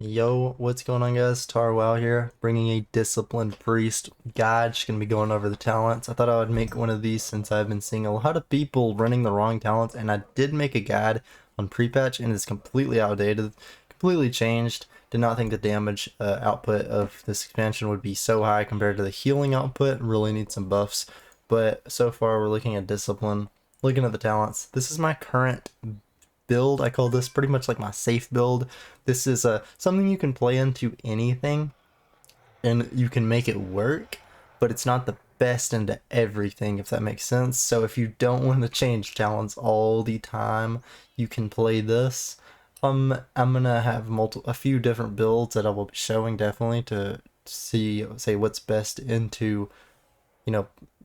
Yo, what's going on guys? Tarwow here, bringing a Disciplined Priest guide. Just gonna be going over the talents. I thought I would make one of these since I've been seeing a lot of people running the wrong talents, and I did make a guide on pre-patch and it's completely outdated, completely changed. Did not think the damage output of this expansion would be so high compared to the healing output. Really need some buffs, but so far we're looking at Discipline, looking at the talents. This is my current build. I call this pretty much like my safe build. This is something you can play into anything and you can make it work, but it's not the best into everything, if that makes sense. So if you don't want to change talents all the time, you can play this. I'm gonna have a few different builds that I will be showing definitely to say what's best into,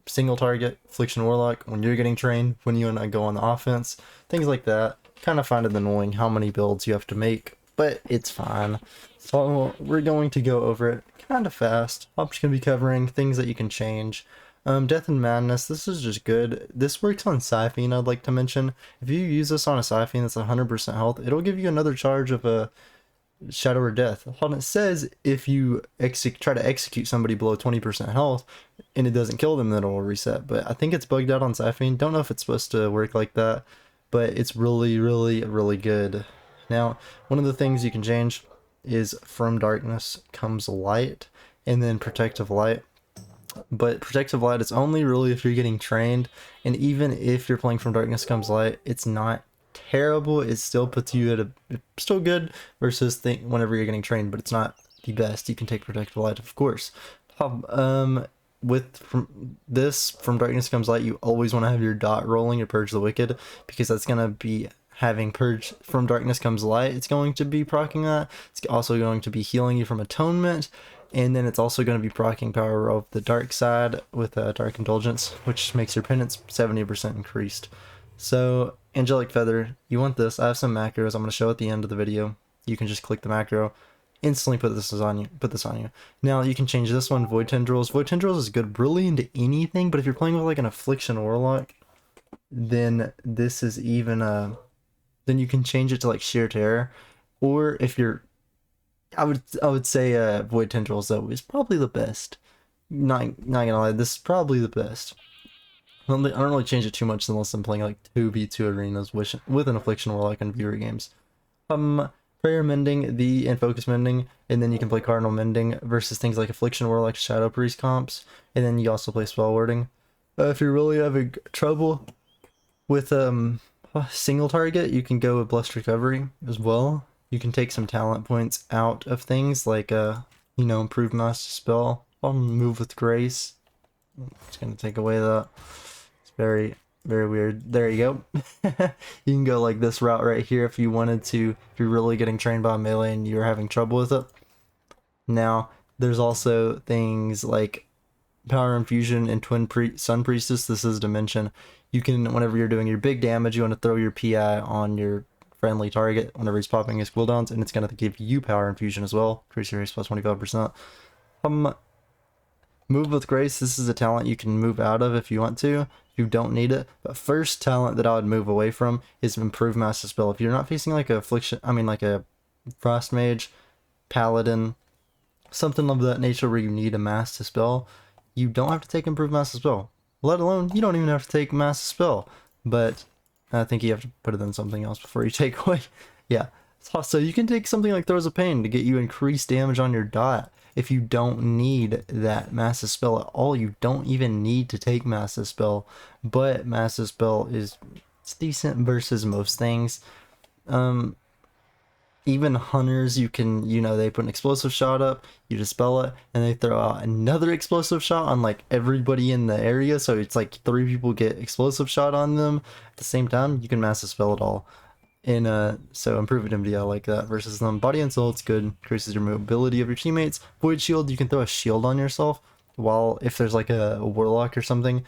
single target, Affliction Warlock, when you're getting trained, when you and I go on the offense, things like that. Kind of find it annoying how many builds you have to make, but it's fine. So we're going to go over it kind of fast. I'm just going to be covering things that you can change. Death and Madness, this is just good. This works on Siphene, I'd like to mention. If you use this on a Siphene that's 100% health, it'll give you another charge of a Shadow or Death. And it says if you try to execute somebody below 20% health and it doesn't kill them, then it'll reset. But I think it's bugged out on Siphene. Don't know if it's supposed to work like that, but it's really, really, really good. Now, one of the things you can change is From Darkness Comes Light, and then Protective Light. But Protective Light is only really if you're getting trained, and even if you're playing From Darkness Comes Light, it's not terrible. It still puts you at still good versus whenever you're getting trained, but it's not the best. You can take Protective Light, of course. From Darkness Comes Light, you always want to have your dot rolling to Purge the Wicked, because that's going to be having Purge from Darkness Comes Light. It's going to be proccing that. It's also going to be healing you from Atonement, and then it's also going to be proccing Power of the Dark Side with Dark Indulgence, which makes your Penance 70% increased. So, Angelic Feather, you want this. I have some macros I'm going to show at the end of the video. You can just click the macro, instantly put this on you. Now you can change this one, Void Tendrils. Void Tendrils is good really into anything, but if you're playing with like an Affliction Warlock, then this is even then you can change it to like Sheer Terror. Or if you're, I would say Void Tendrils though is probably the best. Not gonna lie, this is probably the best. I don't really change it too much unless I'm playing like 2v2 arenas with an Affliction Warlock in viewer games. Prayer Mending, and Focus Mending, and then you can play Cardinal Mending versus things like Affliction Warlock, Shadow Priest comps, and then you also play Spell Warding. If you're really having trouble with single target, you can go with Blessed Recovery as well. You can take some talent points out of things like Improved Master Spell, Move with Grace. It's gonna take away that. It's very, very weird. There you go. You can go like this route right here if you wanted to, if you're really getting trained by melee and you're having trouble with it. Now, there's also things like Power Infusion and Sun Priestess. This is Dimension. You can, whenever you're doing your big damage, you want to throw your PI on your friendly target whenever he's popping his cooldowns, and it's going to give you Power Infusion as well. Increase your haste plus 25%. Move with Grace, this is a talent you can move out of if you want to. You don't need it. But first talent that I would move away from is Improved Master Spell. If you're not facing like a like a Frost Mage, Paladin, something of that nature where you need a Master Spell, you don't have to take Improved Master Spell. Let alone, you don't even have to take Master Spell. But I think you have to put it in something else before you take away. Yeah. So you can take something like Throes of Pain to get you increased damage on your dot. If you don't need that Massive Spell at all, you don't even need to take Massive Spell. But Massive Spell it's decent versus most things. Even Hunters, you can, they put an Explosive Shot up, you dispel it, and they throw out another Explosive Shot on like everybody in the area. So it's like 3 people get Explosive Shot on them at the same time. You can Massive Spell it all. So Improved MD, I like that versus them. Body and Soul, it's good, increases your mobility of your teammates. Void Shield, you can throw a shield on yourself, while if there's like a Warlock or something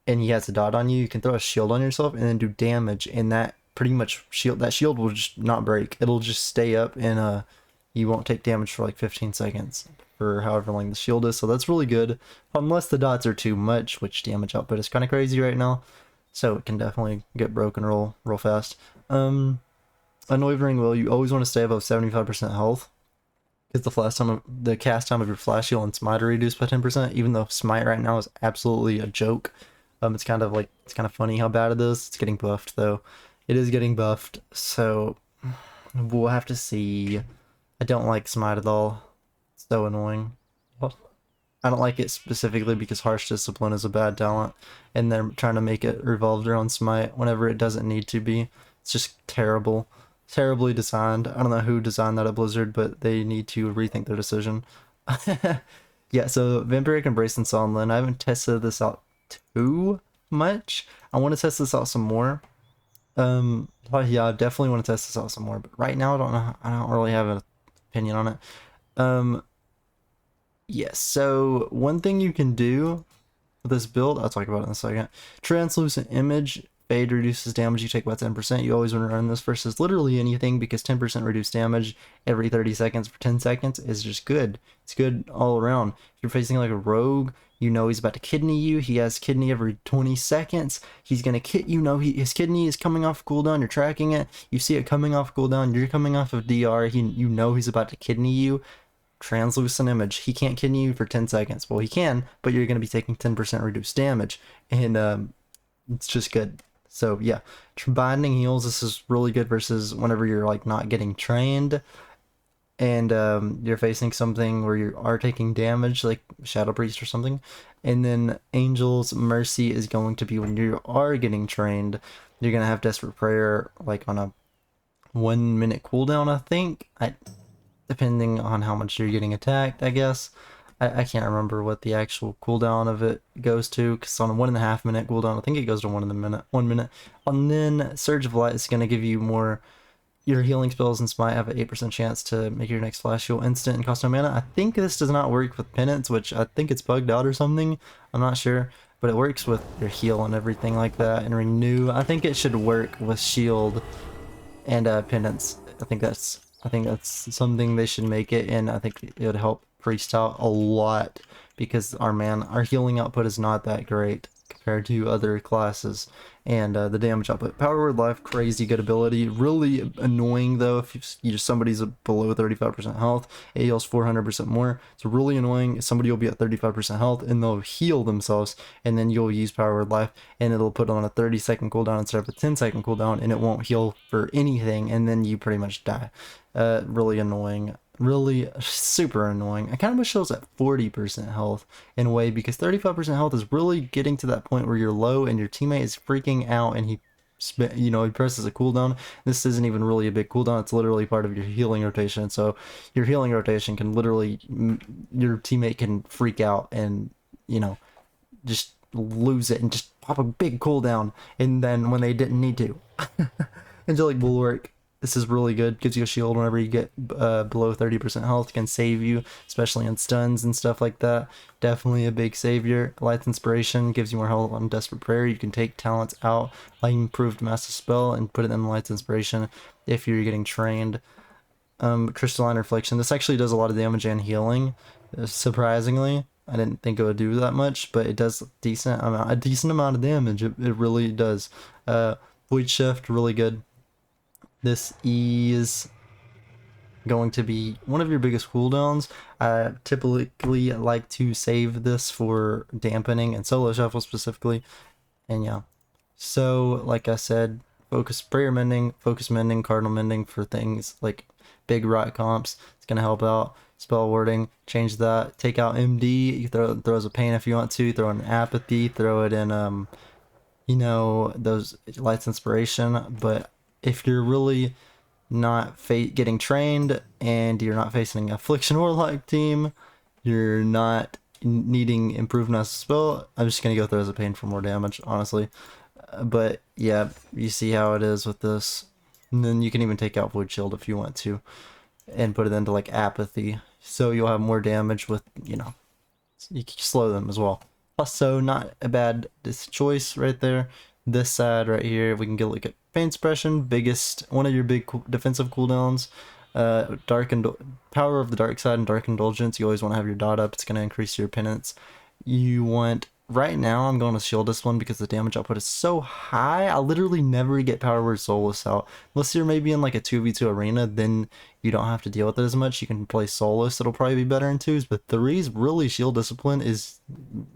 and he has a dot on you, you can throw a shield on yourself and then do damage, and that pretty much that shield will just not break. It'll just stay up, and you won't take damage for like 15 seconds for however long the shield is. So that's really good, unless the dots are too much, which damage output is kind of crazy right now, so it can definitely get broken real fast. Unwavering Will, you always want to stay above 75% health. because the cast time of your flash heal and smite are reduced by 10%, even though smite right now is absolutely a joke. It's kind of funny how bad it is. It's getting buffed though. It is getting buffed, so we'll have to see. I don't like smite at all. It's so annoying. I don't like it specifically because Harsh Discipline is a bad talent, and they're trying to make it revolved around smite whenever it doesn't need to be. It's just terrible. Terribly designed. I don't know who designed that at Blizzard, but they need to rethink their decision. Yeah, so Vampiric Embrace and Sonlin. I haven't tested this out too much. I want to test this out some more. Yeah, I definitely want to test this out some more, but right now I don't know. I don't really have an opinion on it. Yes, so one thing you can do with this build, I'll talk about it in a second. Translucent Image. Fade reduces damage you take by 10%. You always want to run this versus literally anything because 10% reduced damage every 30 seconds for 10 seconds is just good. It's good all around. If you're facing like a rogue, you know he's about to kidney you. He has kidney every 20 seconds. He's going to kit you know his kidney is coming off cooldown. You're tracking it. You see it coming off cooldown. You're coming off of DR. You know he's about to kidney you. Translucent Image. He can't kidney you for 10 seconds. Well, he can, but you're going to be taking 10% reduced damage. And it's just good. So yeah, binding heals, this is really good versus whenever you're like not getting trained and you're facing something where you are taking damage like Shadow Priest or something. And then Angel's Mercy is going to be when you are getting trained. You're gonna have Desperate Prayer like on a 1 minute cooldown, I think. Depending on how much you're getting attacked, I guess. I can't remember what the actual cooldown of it goes to, because on a 1.5 minute cooldown, I think it goes to 1 minute. And then Surge of Light is going to give you more. Your healing spells and smite have an 8% chance to make your next flash heal instant and cost no mana. I think this does not work with Penance, which I think it's bugged out or something. I'm not sure, but it works with your heal and everything like that, and Renew. I think it should work with Shield and Penance. I think that's something they should make it, and I think it would help Priest out a lot because our healing output is not that great compared to other classes, and the damage output. Power Word Life, crazy good ability. Really annoying though if somebody's below 35% health. It heals 400% more. It's really annoying. Somebody will be at 35% health and they'll heal themselves, and then you'll use Power Word Life and it'll put on a 30-second cooldown instead of a 10-second cooldown, and it won't heal for anything, and then you pretty much die. Really annoying. Really super annoying. I kind of wish it was at 40% health in a way, because 35% health is really getting to that point where you're low and your teammate is freaking out and he presses a cooldown. This isn't even really a big cooldown. It's literally part of your healing rotation. So your healing rotation can literally, your teammate can freak out and, just lose it and just pop a big cooldown, and then when they didn't need to. Angelic Bulwark. This is really good. Gives you a shield whenever you get below 30% health. Can save you, especially in stuns and stuff like that. Definitely a big savior. Light's Inspiration gives you more health on Desperate Prayer. You can take talents out, like Improved Master Spell, and put it in Light's Inspiration if you're getting trained. Crystalline Reflection. This actually does a lot of damage and healing, surprisingly. I didn't think it would do that much, but it does a decent amount of damage. It really does. Void Shift, really good. This is going to be one of your biggest cooldowns. I typically like to save this for dampening and solo shuffle specifically. And yeah, so like I said, prayer mending, focus mending, cardinal mending for things like big rot comps. It's gonna help out. Spell wording, change that. Take out MD. You throw as a pain if you want to. Throw in apathy. Throw it in those Light's Inspiration. But if you're really not getting trained and you're not facing Affliction Warlock team, you're not needing Improved Master Spell, I'm just gonna go through as a pain for more damage, honestly. But yeah, you see how it is with this. And then you can even take out Void Shield if you want to and put it into like Apathy, so you'll have more damage with, you can slow them as well. Also, not a bad choice right there. This side right here, we can get like a Pain Suppression, one of your big defensive cooldowns. Power of the Dark Side and Dark Indulgence. You always want to have your dot up. It's going to increase your penance. You want right now I'm going with Shield Discipline because the damage output is so high. I literally never get Power Word Solace out. Unless you're maybe in like a 2v2 arena, then you don't have to deal with it as much. You can play Solace, it'll probably be better in 2s, but 3s, really Shield Discipline is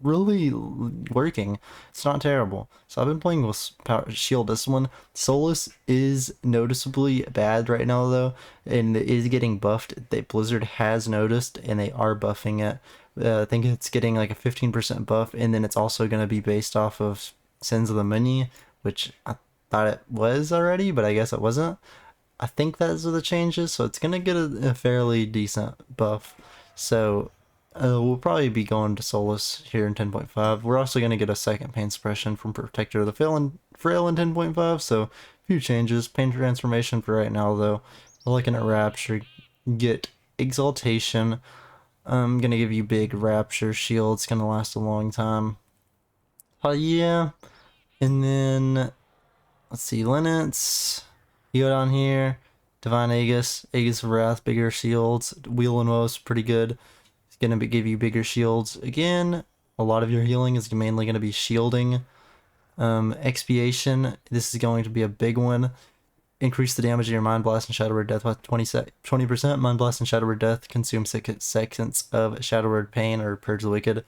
really working. It's not terrible. So I've been playing with Shield Discipline. Solace is noticeably bad right now though, and it is getting buffed. Blizzard has noticed, and they are buffing it. I think it's getting like a 15% buff, and then it's also going to be based off of Sins of the Many, which I thought it was already, but I guess it wasn't. I think those are the changes, so it's going to get a fairly decent buff. So we'll probably be going to Solace here in 10.5. We're also going to get a second Pain Suppression from Protector of the Frail in 10.5, so a few changes. Pain Transformation for right now, though. We're looking at Rapture. Get Exaltation. I'm gonna give you big Rapture Shield. It's gonna last a long time. Yeah. And then, let's see, Linux. You go down here. Divine Aegis. Aegis of Wrath, bigger shields. Wheel and Woe's pretty good. It's gonna give you bigger shields. Again, a lot of your healing is mainly gonna be shielding. Expiation. This is going to be a big one. Increase the damage of your Mind Blast and Shadow Word Death by 20%. Mind Blast and Shadow Word Death consume 6 seconds of Shadow Word Pain or Purge the Wicked,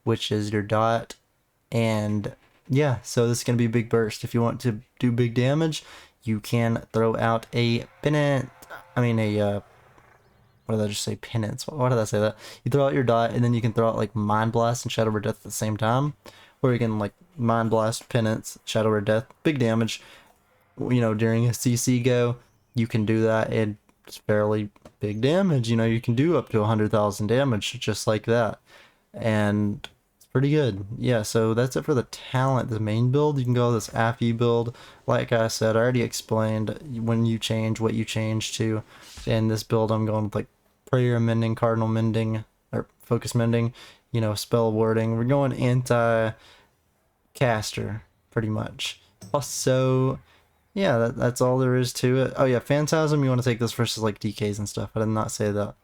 which is your dot. And yeah, so this is going to be a big burst. If you want to do big damage, you can throw out a Penance. I mean, what did I just say? Penance. Why did I say that? You throw out your dot, and then you can throw out like Mind Blast and Shadow Word Death at the same time. Or you can like Mind Blast, Penance, Shadow Word Death. Big damage. You know, during a CC go, you can do that, and it's fairly big damage. You know, you can do up to 100,000 damage just like that, and it's pretty good. Yeah, so that's it for the talent. The main build, you can go this AOE build. Like I said, I already explained when you change what you change to. In this build, I'm going with like prayer mending, cardinal mending, or focus mending. You know, spell warding. We're going anti-caster pretty much. Also, yeah, that's all there is to it. Oh yeah, Phantasm, you want to take this versus like DKs and stuff. I did not say that.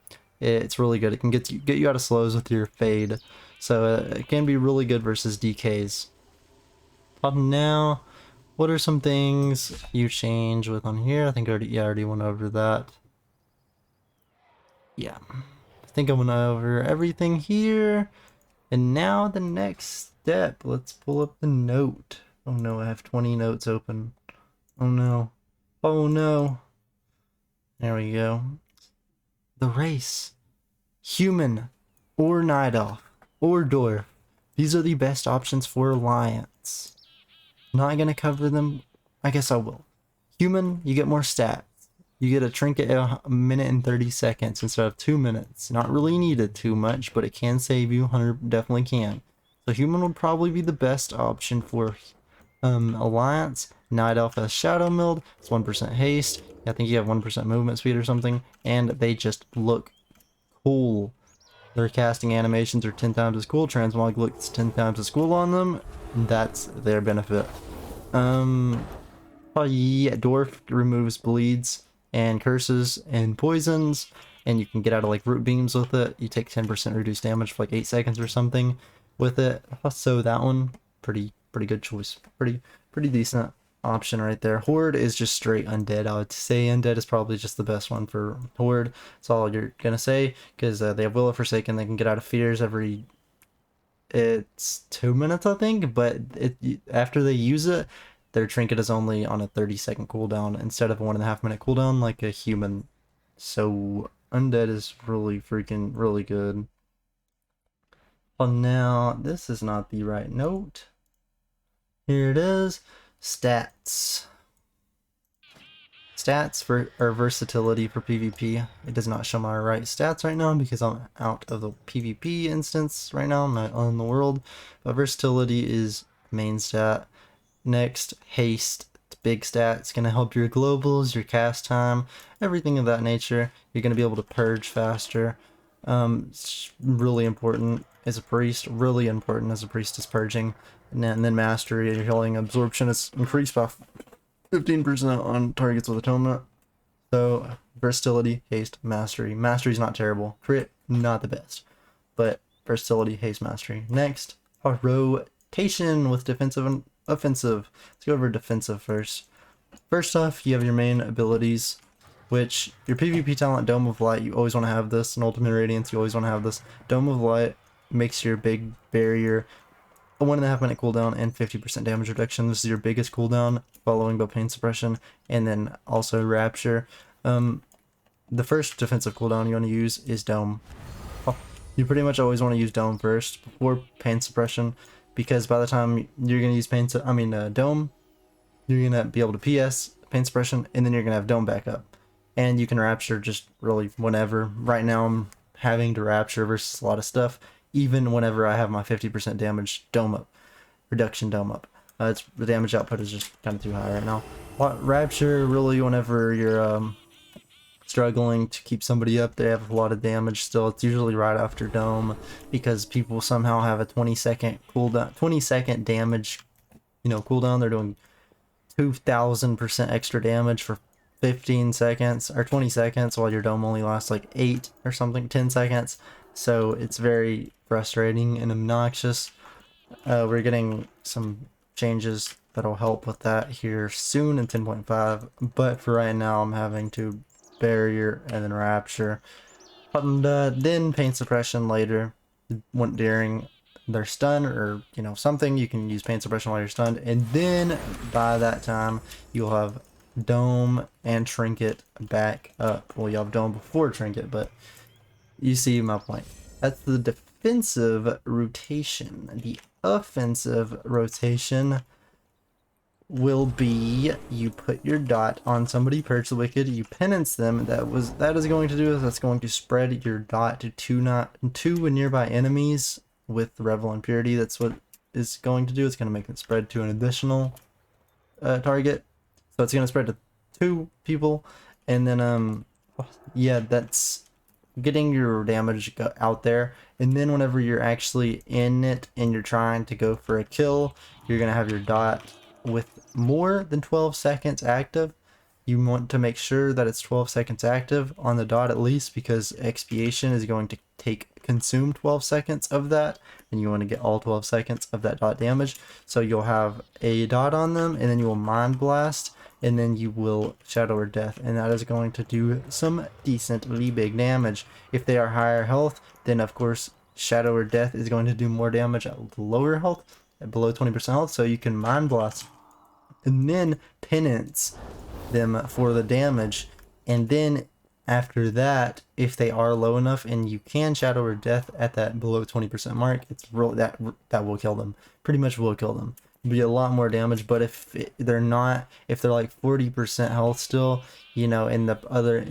It's really good. It can get you out of slows with your fade. So it can be really good versus DKs. Now, what are some things you change with on here? I think I already went over that. Yeah. I think I went over everything here. And now the next step. Let's pull up the note. Oh no, I have 20 notes open. Oh no. Oh no. There we go. The race. Human or Night Elf or Dwarf. These are the best options for Alliance. Not gonna cover them. I guess I will. Human, you get more stats. You get a trinket a minute and 30 seconds instead of 2 minutes. Not really needed too much, but it can save you. 100 definitely can. So human would probably be the best option for Alliance. Night Elf has Shadow Meld, it's 1% haste. I think you have 1% movement speed or something, and they just look cool. Their casting animations are 10 times as cool. Transmog looks 10 times as cool on them. That's their benefit. Oh yeah, Dwarf removes bleeds and curses and poisons, and you can get out of like root beams with it. You take 10% reduced damage for like 8 seconds or something with it. So that one, pretty good choice. Pretty decent option right there. Horde is just straight undead. I would say undead is probably just the best one for Horde. That's all you're gonna say, because they have Will of Forsaken. They can get out of fears every, it's 2 minutes I think, but after they use it, their trinket is only on a 30-second cooldown instead of a 1.5 minute cooldown like a human. So undead is really good. Well, now this is not the right note. Here it is. Stats. Stats are versatility for PvP. It does not show my right stats right now because I'm out of the PvP instance right now. I'm not on the world. But versatility is main stat. Next, haste. It's big stat. It's going to help your globals, your cast time, everything of that nature. You're going to be able to purge faster. It's really important as a priest. Really important as a priest is purging. And then mastery. Your healing absorption is increased by 15% on targets with atonement. So versatility, haste, mastery. Mastery's not terrible. Crit, not the best. But versatility, haste, mastery. Next, rotation with defensive and offensive. Let's go over defensive first. First off, you have your main abilities, which your PvP talent, Dome of Light, you always want to have this, and Ultimate Radiance, you always want to have this. Dome of Light makes your big barrier a 1.5 minute cooldown and 50% damage reduction. This is your biggest cooldown, following by Pain Suppression, and then also Rapture. The first defensive cooldown you want to use is Dome. You pretty much always want to use Dome first before Pain Suppression, because by the time you're going to use Dome, you're going to be able to PS, Pain Suppression, and then you're going to have Dome back up. And you can Rapture just really whenever. Right now I'm having to Rapture versus a lot of stuff, even whenever I have my 50% damage Dome up, reduction Dome up. The damage output is just kind of too high right now. Rapture really whenever you're struggling to keep somebody up, they have a lot of damage still. It's usually right after Dome, because people somehow have a 20-second cooldown, 20-second damage, cooldown. They're doing 2,000% extra damage for 15 seconds or 20 seconds, while your Dome only lasts like 8 or something, 10 seconds. So it's very frustrating and obnoxious. We're getting some changes that'll help with that here soon in 10.5, but for right now I'm having to barrier and then Rapture, and then Pain Suppression later during their stun, or something. You can use Pain Suppression while you're stunned, and then by that time you'll have Dome and Trinket back up. Well, you have Dome before Trinket, but you see my point. That's the defensive rotation. The offensive rotation will be, you put your dot on somebody, Purge the Wicked, you penance them. That is going to do is that's going to spread your dot to two nearby enemies with Revel and Purity. That's what is going to do. It's going to make it spread to an additional target. So it's going to spread to 2 people, and then yeah, that's getting your damage out there. And then whenever you're actually in it and you're trying to go for a kill, you're going to have your dot with more than 12 seconds active. You want to make sure that it's 12 seconds active on the dot at least, because expiation is going to consume 12 seconds of that, and you want to get all 12 seconds of that dot damage. So you'll have a dot on them, and then you will Mind Blast, and then you will Shadow or Death, and that is going to do some decently big damage. If they are higher health, then of course Shadow or Death is going to do more damage at lower health, at below 20% health, so you can Mind Blast and then Penance them for the damage. And then after that, if they are low enough and you can Shadow or Death at that below 20% mark, it's really that will kill them. Pretty much will kill them. It'll be a lot more damage. But if they're like 40% health still, and the other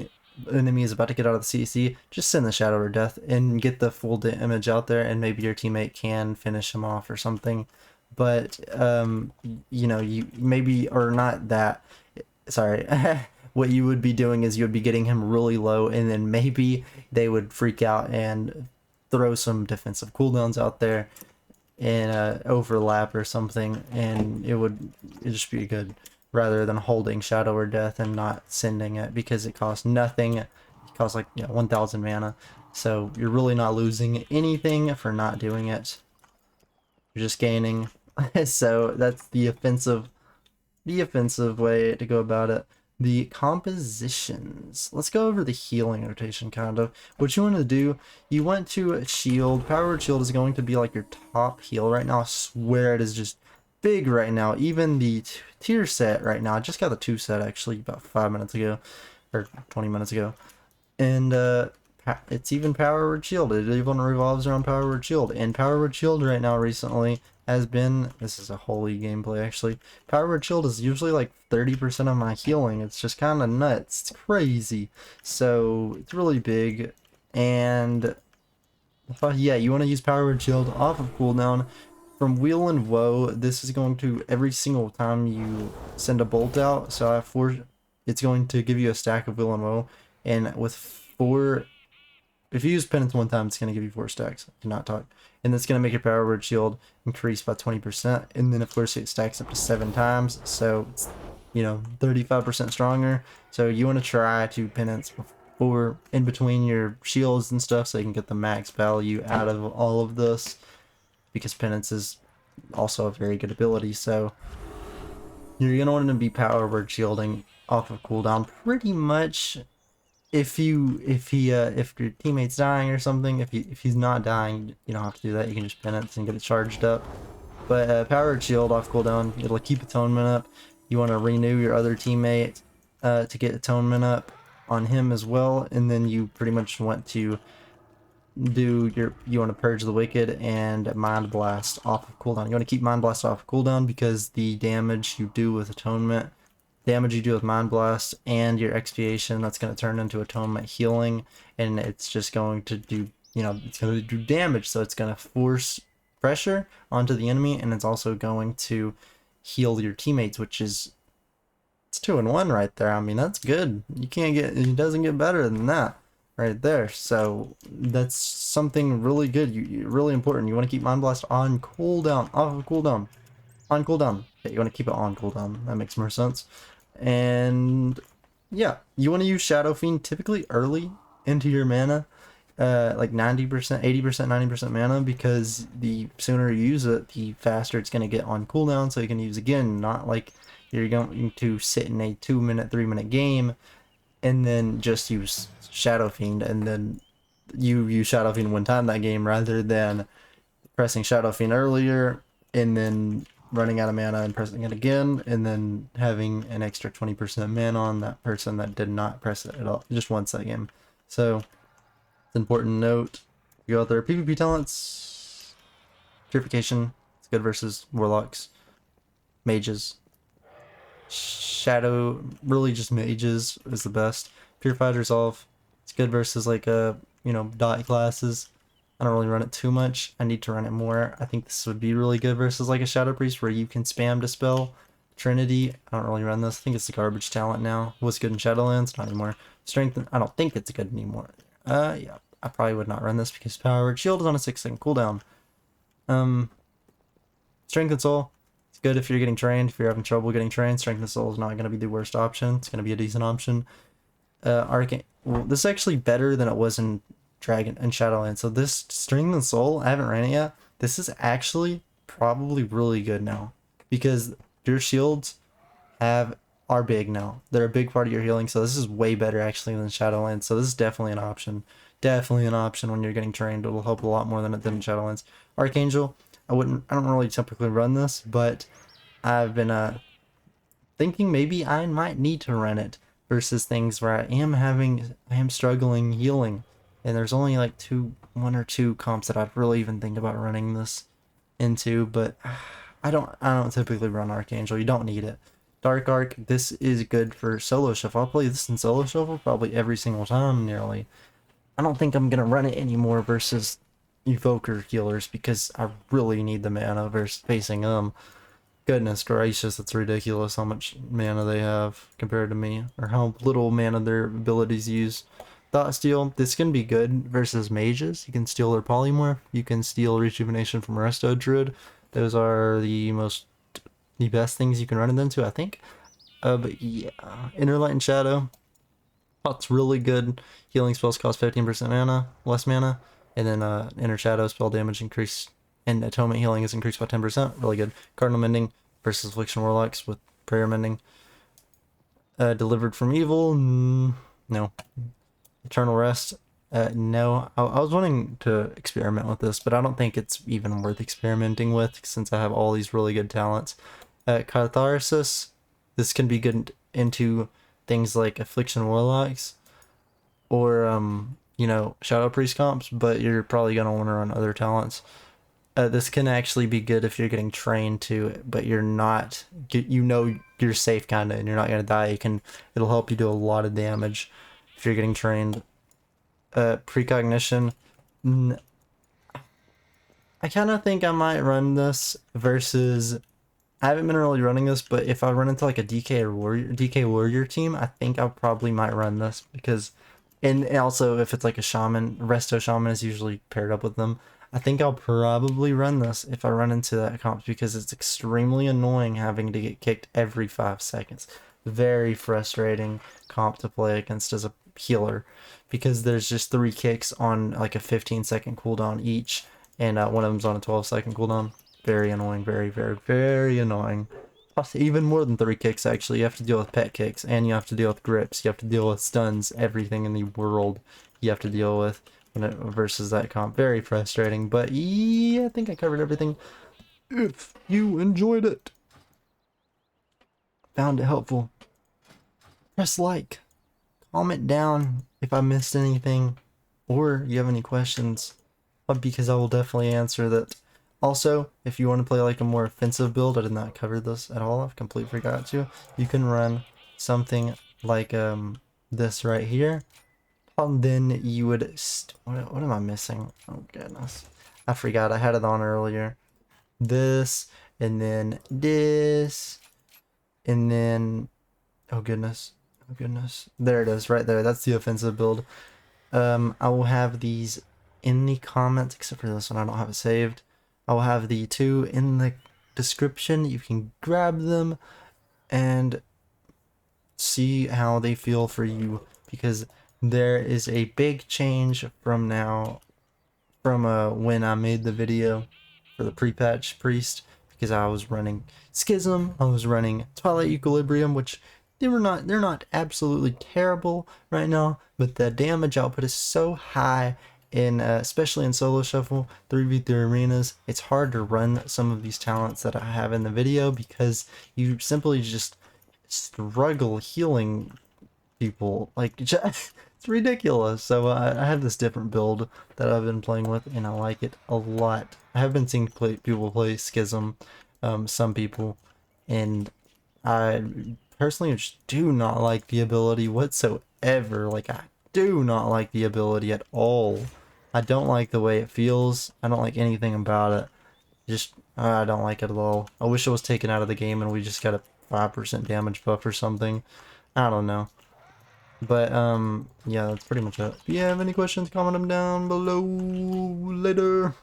enemy is about to get out of the CC, just send the Shadow or Death and get the full damage out there, and maybe your teammate can finish him off or something. But you maybe, or not that, sorry, what you would be doing is you would be getting him really low, and then maybe they would freak out and throw some defensive cooldowns out there and overlap or something, and it'd just be good, rather than holding Shadow or Death and not sending it, because it costs nothing. It costs like 1,000 mana, so you're really not losing anything for not doing it. You're just gaining. So that's the offensive way to go about it. The compositions. Let's go over the healing rotation, kind of. What you want to do, you want to shield. Power Word Shield is going to be like your top heal right now. I swear it is just big right now. Even the tier set right now, I just got the 2 set actually about 5 minutes ago, or 20 minutes ago. And it's even Power Word Shield. It even revolves around Power Word Shield. And Power Word Shield right now recently has been, this is a holy gameplay actually, Power Word Shield is usually like 30% of my healing. It's just kind of nuts. It's crazy. So it's really big. And yeah, you want to use Power Word Shield off of cooldown. From Wheel and Woe, this is going to, every single time you send a bolt out, so it's going to give you a stack of Wheel and Woe, and with 4, if you use Penance 1 time, it's going to give you 4 stacks. Do not talk. And that's going to make your Power Word Shield increase by 20%. And then, of course, it stacks up to 7 times. So, it's, 35% stronger. So, you want to try to Penance before, in between your shields and stuff, so you can get the max value out of all of this. because Penance is also a very good ability. So you're gonna want to be power word shielding off of cooldown pretty much. If your teammate's dying or something, if he's not dying, you don't have to do that. You can just Penance and get it charged up. But power shield off cooldown, it'll keep atonement up. You want to renew your other teammate to get atonement up on him as well, and then you pretty much want to you want to purge the wicked and mind blast off of cooldown. You want to keep mind blast off of cooldown because the damage you do with atonement, damage you do with mind blast, and your expiation, that's going to turn into atonement healing, and it's just going to do, it's going to do damage. So it's going to force pressure onto the enemy, and it's also going to heal your teammates, which is, it's 2-in-1 right there. I mean, that's good. It doesn't get better than that right there. So that's something really good, really important. You want to keep mind blast on cooldown, off of cooldown, on cooldown. Okay, you want to keep it on cooldown. That makes more sense. And yeah, you want to use Shadow Fiend typically early into your mana, like 90%, 80%, 90% mana, because the sooner you use it, the faster it's going to get on cooldown, so you can use again. Not like you're going to sit in a 2-minute, 3-minute game and then just use Shadow Fiend, and then you use Shadow Fiend one time that game, rather than pressing Shadow Fiend earlier and then running out of mana and pressing it again, and then having an extra 20% mana on that person that did not press it at all, just once that game. So it's an important note. You go out there, PvP talents, Purification, it's good versus Warlocks, Mages, Shadow, really just Mages is the best. Purified Resolve, it's good versus like dot classes. I don't really run it too much. I need to run it more. I think this would be really good versus like a Shadow Priest where you can spam Dispel. Trinity, I don't really run this. I think it's the garbage talent now. It was good in Shadowlands, not anymore. Strength, I don't think it's good anymore. Yeah, I probably would not run this because Power Word Shield is on a 6-second cooldown. Strength and Soul, it's good if you're getting trained. If you're having trouble getting trained, Strength and Soul is not going to be the worst option. It's going to be a decent option. Arcane, well, this is actually better than it was in Dragon and Shadowlands. So this Strength and Soul, I haven't ran it yet. This is actually probably really good now because your shields are big now. They're a big part of your healing, so this is way better actually than Shadowlands. So this is definitely an option. Definitely an option when you're getting trained. It'll help a lot more than it did in Shadowlands. Archangel, I don't really typically run this, but I've been thinking maybe I might need to run it versus things where I am struggling healing. And there's only like one or two comps that I'd really even think about running this into, but I don't typically run Archangel. You don't need it. Dark Arc, this is good for solo shuffle. I'll play this in solo shuffle probably every single time nearly. I don't think I'm gonna run it anymore versus Evoker healers because I really need the mana versus facing them. Goodness gracious, it's ridiculous how much mana they have compared to me, or how little mana their abilities use. Thought Steal, this can be good versus mages. You can steal their polymorph, you can steal rejuvenation from Resto Druid. Those are the best things you can run it into, I think. But yeah, Inner Light and Shadow, it's really good. Healing spells cost 15% mana, less mana, and then Inner Shadow spell damage increase and Atonement healing is increased by 10%. Really good. Cardinal Mending versus Affliction Warlocks with Prayer Mending. Delivered from Evil, no. Eternal Rest, no. I was wanting to experiment with this, but I don't think it's even worth experimenting with since I have all these really good talents. Catharsis, this can be good into things like Affliction Warlocks or Shadow Priest comps, but you're probably going to want to run other talents. This can actually be good if you're getting trained to it, but you're not, you're safe kind of, and you're not going to die. It'll help you do a lot of damage if you're getting trained. Precognition, I kind of think I might run this versus, I haven't been really running this, but if I run into like a DK warrior team, I think I probably might run this because, and also if it's like a shaman, Resto Shaman is usually paired up with them. I think I'll probably run this if I run into that comp because it's extremely annoying having to get kicked every 5 seconds. Very frustrating comp to play against as a healer because there's just 3 kicks on like a 15-second cooldown each, and one of them's on a 12-second cooldown. Very annoying, very annoying. Plus, even more than 3 kicks, actually. You have to deal with pet kicks, and you have to deal with grips, you have to deal with stuns, everything in the world you have to deal with when it, versus that comp. Very frustrating, but yeah, I think I covered everything. If you enjoyed it, found it helpful, press like, comment down if I missed anything, or you have any questions, because I will definitely answer that. Also, if you want to play like a more offensive build, I did not cover this at all, I've completely forgot to, you can run something like this right here, and then you would, what am I missing? Oh goodness, I forgot, I had it on earlier. This, and then this, and then, oh goodness, there it is, right there, that's the offensive build. I will have these in the comments, except for this one, I don't have it saved. I will have the 2 in the description. You can grab them and see how they feel for you, because there is a big change from now, from when I made the video for the pre-patch priest, because I was running Schism, I was running Twilight Equilibrium, which they're not absolutely terrible right now, but the damage output is so high in especially in solo shuffle 3v3 arenas. It's hard to run some of these talents that I have in the video, because you simply just struggle healing people, like it's ridiculous. So I have this different build that I've been playing with, and I like it a lot. I have been seeing people play Schism, some people, and I personally just do not like the ability whatsoever. Like, I do not like the ability at all. I don't like the way it feels. I don't like anything about it. Just, I don't like it at all. I wish it was taken out of the game and we just got a 5% damage buff or something. I don't know. But, yeah, that's pretty much it. If you have any questions, comment them down below. Later.